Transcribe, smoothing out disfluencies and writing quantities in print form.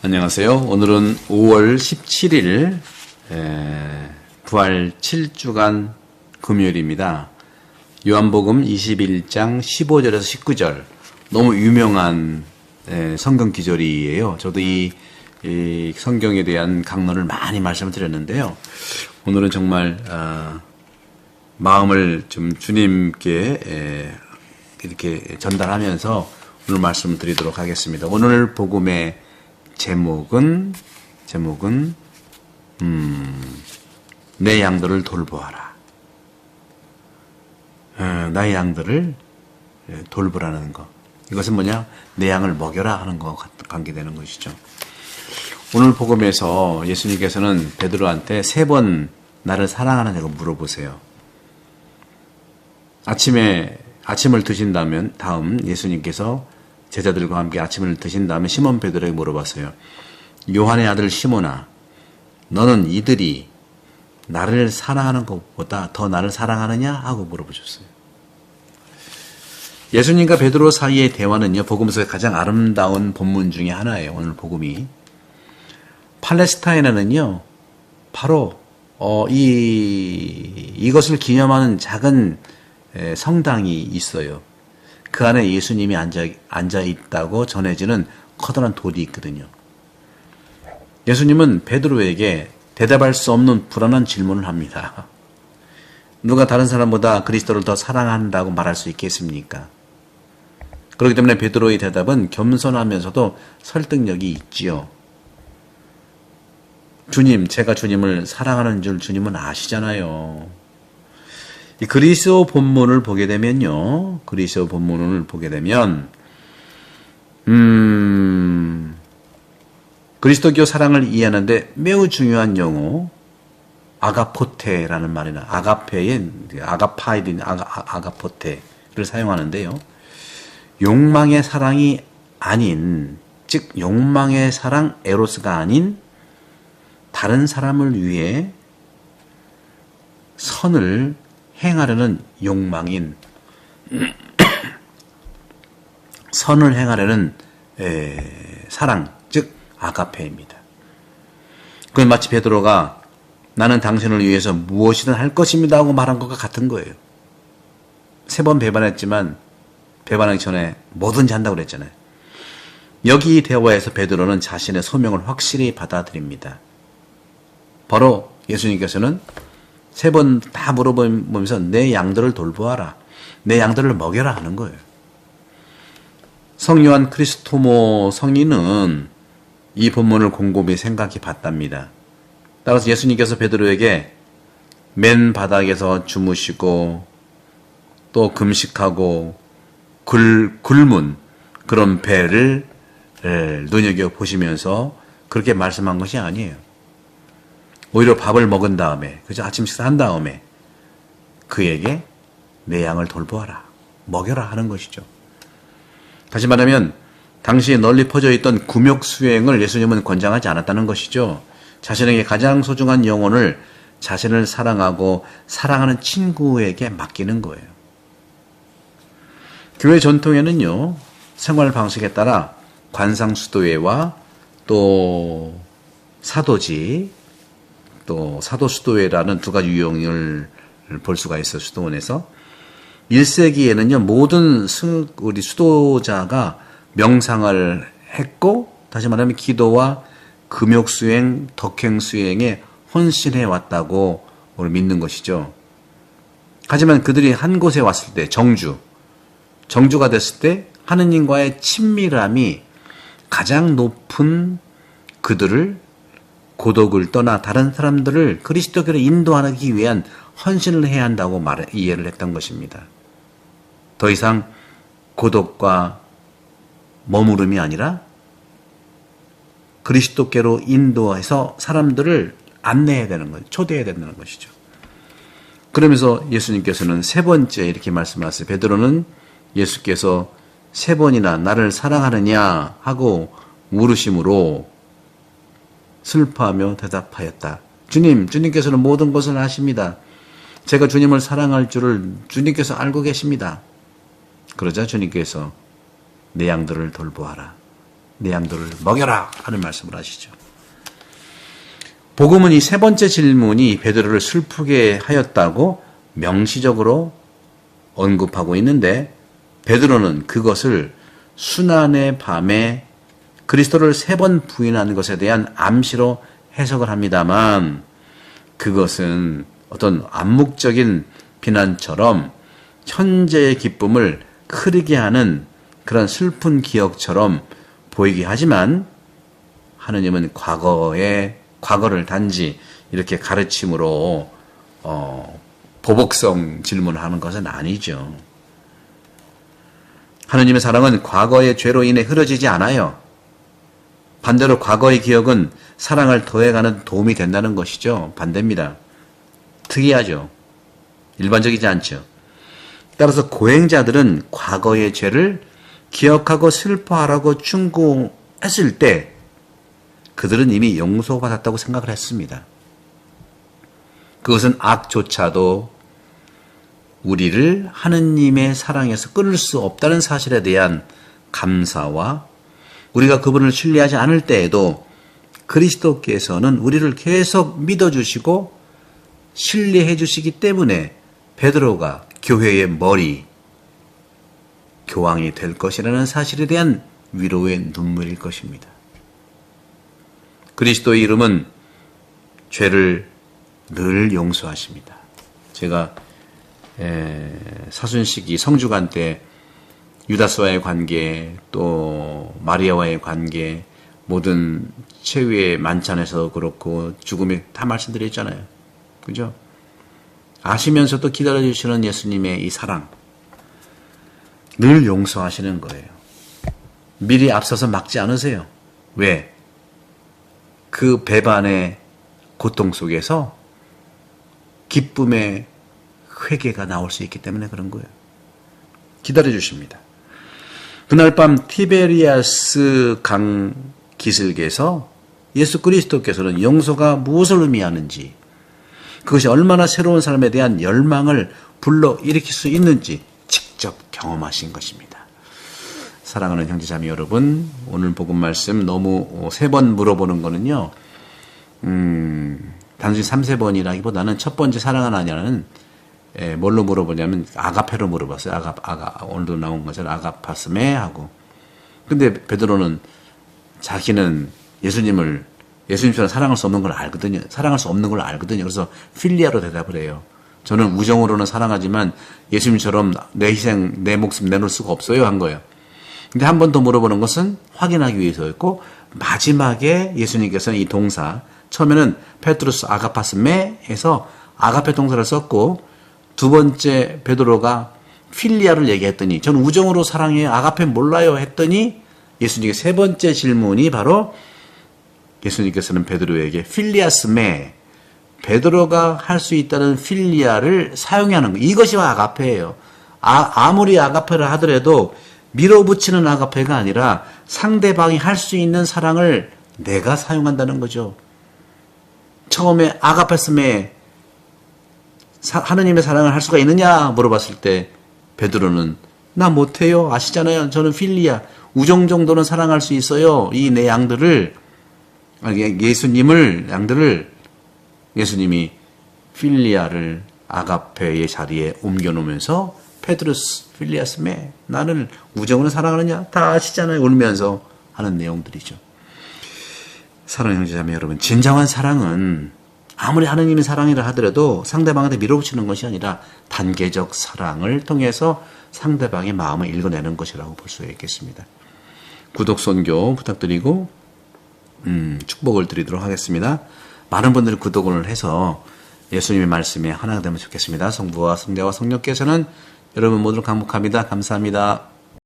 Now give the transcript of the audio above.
안녕하세요. 오늘은 5월 17일 부활 7주간 금요일입니다. 요한복음 21장 15절에서 19절 너무 유명한 성경 기절이에요. 저도 이 성경에 대한 강론을 많이 말씀을 드렸는데요. 오늘은 정말 마음을 좀 주님께 이렇게 전달하면서 오늘 말씀을 드리도록 하겠습니다. 오늘 복음의 제목은 내 양들을 돌보아라. 나의 양들을 돌보라는 거. 이것은 뭐냐? 내 양을 먹여라 하는 것과 관계되는 것이죠. 오늘 복음에서 예수님께서는 베드로한테 3번 나를 사랑하느냐고 물어보세요. 아침을 드신 다음 예수님께서 제자들과 함께 아침을 드신 다음에 시몬 베드로에게 물어봤어요. 요한의 아들 시몬아, 너는 이들이 나를 사랑하는 것보다 더 나를 사랑하느냐? 하고 물어보셨어요. 예수님과 베드로 사이의 대화는요, 복음서의 가장 아름다운 본문 중에 하나예요. 오늘 복음이. 팔레스타인에는요, 바로 이것을 기념하는 작은 성당이 있어요. 그 안에 예수님이 앉아 있다고 전해지는 커다란 돌이 있거든요. 예수님은 베드로에게 대답할 수 없는 불안한 질문을 합니다. 누가 다른 사람보다 그리스도를 더 사랑한다고 말할 수 있겠습니까? 그렇기 때문에 베드로의 대답은 겸손하면서도 설득력이 있지요. 주님, 제가 주님을 사랑하는 줄 주님은 아시잖아요. 이 그리스도 본문을 보게 되면 그리스도교 사랑을 이해하는데 매우 중요한 용어 아가포테라는 말이나 아가파이딘 아가포테를 사용하는데요. 욕망의 사랑이 아닌, 즉 욕망의 사랑 에로스가 아닌 다른 사람을 위해 선을 행하려는 욕망인 선을 행하려는 사랑, 즉 아가페입니다. 그건 마치 베드로가 나는 당신을 위해서 무엇이든 할 것입니다 하고 말한 것과 같은 거예요. 3번 배반했지만 배반하기 전에 뭐든지 한다고 그랬잖아요. 여기 이 대화에서 베드로는 자신의 소명을 확실히 받아들입니다. 바로 예수님께서는 3번 다 물어보면서 내 양들을 돌보아라. 내 양들을 먹여라 하는 거예요. 성요한 크리스토모 성인은 이 본문을 곰곰이 생각해 봤답니다. 따라서 예수님께서 베드로에게 맨 바닥에서 주무시고 또 금식하고 굶은 그런 배를 눈여겨보시면서 그렇게 말씀한 것이 아니에요. 오히려 밥을 먹은 다음에, 그죠? 아침 식사한 다음에 그에게 내 양을 돌보아라, 먹여라 하는 것이죠. 다시 말하면 당시에 널리 퍼져 있던 구욕 수행을 예수님은 권장하지 않았다는 것이죠. 자신에게 가장 소중한 영혼을 자신을 사랑하고 사랑하는 친구에게 맡기는 거예요. 교회 전통에는요, 생활 방식에 따라 관상수도회와 또 사도지, 또 사도수도회라는 2가지 유형을 볼 수가 있어요. 수도원에서 1세기에는요 모든 우리 수도자가 명상을 했고, 다시 말하면 기도와 금욕수행, 덕행수행에 헌신해 왔다고 우리 믿는 것이죠. 하지만 그들이 한 곳에 왔을 때 정주가 됐을 때 하느님과의 친밀함이 가장 높은 그들을 고독을 떠나 다른 사람들을 그리스도교로 인도하기 위한 헌신을 해야 한다고 이해를 했던 것입니다. 더 이상 고독과 머무름이 아니라 그리스도교로 인도해서 사람들을 안내해야 되는 거죠. 초대해야 된다는 것이죠. 그러면서 예수님께서는 3번째 이렇게 말씀하세요. 베드로는 예수께서 3번이나 나를 사랑하느냐 하고 물으심으로 슬퍼하며 대답하였다. 주님께서는 모든 것을 아십니다. 제가 주님을 사랑할 줄을 주님께서 알고 계십니다. 그러자 주님께서 내 양들을 돌보아라. 내 양들을 먹여라 하는 말씀을 하시죠. 복음은 이 세 번째 질문이 베드로를 슬프게 하였다고 명시적으로 언급하고 있는데 베드로는 그것을 순환의 밤에 그리스도를 3번 부인하는 것에 대한 암시로 해석을 합니다만 그것은 어떤 암묵적인 비난처럼 현재의 기쁨을 흐리게 하는 그런 슬픈 기억처럼 보이게 하지만 하느님은 과거를 단지 이렇게 가르침으로 보복성 질문을 하는 것은 아니죠. 하느님의 사랑은 과거의 죄로 인해 흐려지지 않아요. 반대로 과거의 기억은 사랑을 더해가는 도움이 된다는 것이죠. 반대입니다. 특이하죠. 일반적이지 않죠. 따라서 고행자들은 과거의 죄를 기억하고 슬퍼하라고 충고했을 때 그들은 이미 용서받았다고 생각을 했습니다. 그것은 악조차도 우리를 하느님의 사랑에서 끊을 수 없다는 사실에 대한 감사와 우리가 그분을 신뢰하지 않을 때에도 그리스도께서는 우리를 계속 믿어주시고 신뢰해 주시기 때문에 베드로가 교회의 머리, 교황이 될 것이라는 사실에 대한 위로의 눈물일 것입니다. 그리스도의 이름은 죄를 늘 용서하십니다. 제가 사순시기 성주간 때 유다스와의 관계, 또 마리아와의 관계, 모든 최후의 만찬에서 그렇고 죽음에 다 말씀드렸잖아요. 그죠? 아시면서도 기다려주시는 예수님의 이 사랑, 늘 용서하시는 거예요. 미리 앞서서 막지 않으세요. 왜? 그 배반의 고통 속에서 기쁨의 회개가 나올 수 있기 때문에 그런 거예요. 기다려주십니다. 그날 밤 티베리아스 강 기슭에서 예수 그리스도께서는 용서가 무엇을 의미하는지, 그것이 얼마나 새로운 삶에 대한 열망을 불러일으킬 수 있는지 직접 경험하신 것입니다. 사랑하는 형제자매 여러분, 오늘 복음 말씀 너무 3번 물어보는 거는요, 단순히 3-4번이라기보다는 첫 번째 사랑하느냐는 뭘로 물어보냐면 아가페로 물어봤어요. 오늘도 나온 것처럼 아가파스메 하고. 근데 베드로는 자기는 예수님처럼 사랑할 수 없는 걸 알거든요. 사랑할 수 없는 걸 알거든요. 그래서 필리아로 대답을 해요. 저는 우정으로는 사랑하지만 예수님처럼 내 희생, 내 목숨 내놓을 수가 없어요 한 거예요. 근데 한 번 더 물어보는 것은 확인하기 위해서였고, 마지막에 예수님께서는 이 동사, 처음에는 페트루스 아가파스메 해서 아가페 동사를 썼고, 두 번째 베드로가 필리아를 얘기했더니 저는 우정으로 사랑해요, 아가페 몰라요 했더니 예수님의 세 번째 질문이 바로 예수님께서는 베드로에게 필리아스메, 베드로가 할 수 있다는 필리아를 사용하는 거, 이것이 아가페예요. 아무리 아가페를 하더라도 밀어붙이는 아가페가 아니라 상대방이 할 수 있는 사랑을 내가 사용한다는 거죠. 처음에 아가페스메, 하느님의 사랑을 할 수가 있느냐 물어봤을 때 베드로는 나 못해요, 아시잖아요, 저는 필리아, 우정 정도는 사랑할 수 있어요, 이 내 양들을, 양들을 예수님이 필리아를 아가페의 자리에 옮겨놓으면서 페드루스 필리아스메, 나는 우정으로 사랑하느냐 다 아시잖아요, 울면서 하는 내용들이죠. 사랑하는 형제자매 여러분, 진정한 사랑은 아무리 하느님의 사랑이라 하더라도 상대방한테 밀어붙이는 것이 아니라 단계적 사랑을 통해서 상대방의 마음을 읽어내는 것이라고 볼 수 있겠습니다. 구독, 선교 부탁드리고 축복을 드리도록 하겠습니다. 많은 분들이 구독을 해서 예수님의 말씀에 하나가 되면 좋겠습니다. 성부와 성자와 성령께서는 여러분 모두를 강복합니다. 감사합니다.